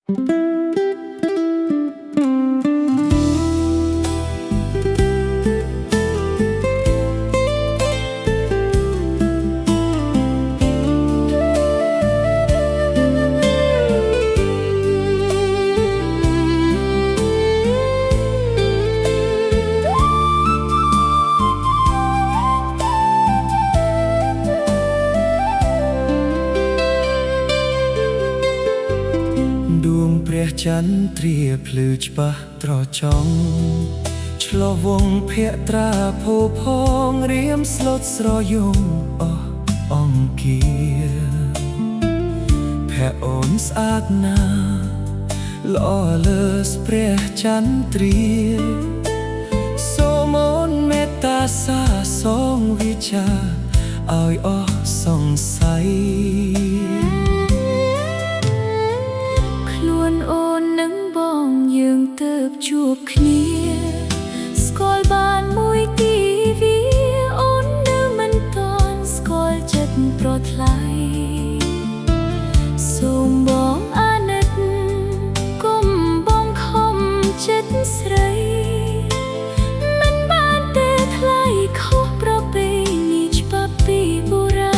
ព្រះចន្ទ្រាភ្លឺច្បាស់ត្រចង់ឆ្លវងភក្ត្រាភោផងរៀមស្លុតស្រយំអស់អង្គាភ័ក្រអូនស្អាតណាស់ល្អលើសព្រះចន្ទ្រាសូមអូនមេត្តាសាសងវិចាឲ្យអស់សង្ស័យយើងទើបជួបគ្នាស្គាល់បានមួយទីវាអូននៅមិនទាន់ស្គាល់ចិត្តប្រថ្លៃសូមបងអាណិតកុំបងខំចិត្តស្រីមិនបានទេថ្លៃខុសប្រពៃណីច្បាប់ពីបុរាណ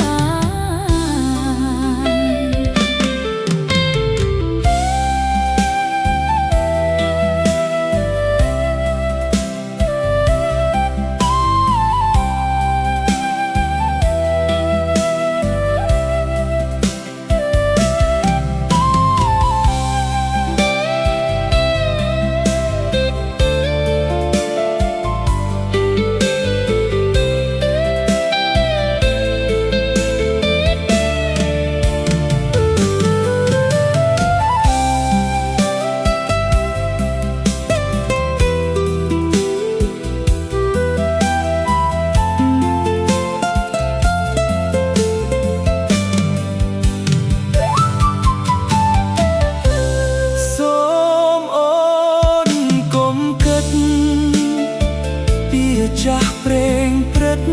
ចាស់ព្រេងព្រឹត្ត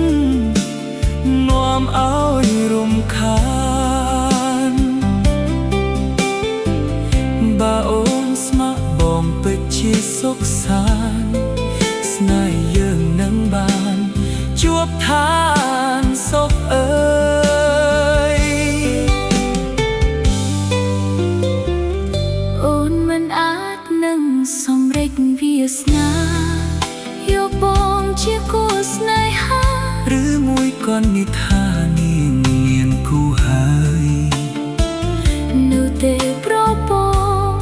នាំឲ្យរំខានបើអូនស្ម័គ្របងពិតជាសុខសាន្តស្នេហ៍យើងនឹងបានជួបឋានសុខអើយអូនមិនអាចនឹងសម្រេចវាសនាយកបងជាគូស្នេហាឬមួយក៏និទ្ធានាងមានគូហើយនៅទេប្របង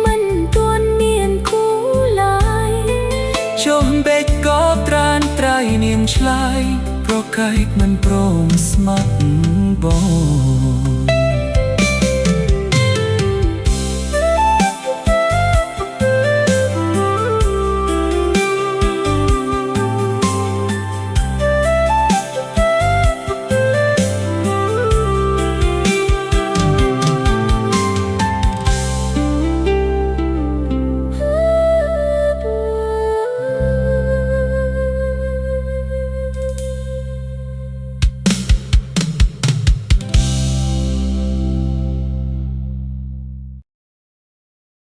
មិនទាន់មានគូឡើយចុះបេកក៏ត្រានត្រៃនាមឆ្លើយប្រកែកមិនព្រមស្ម័គ្របង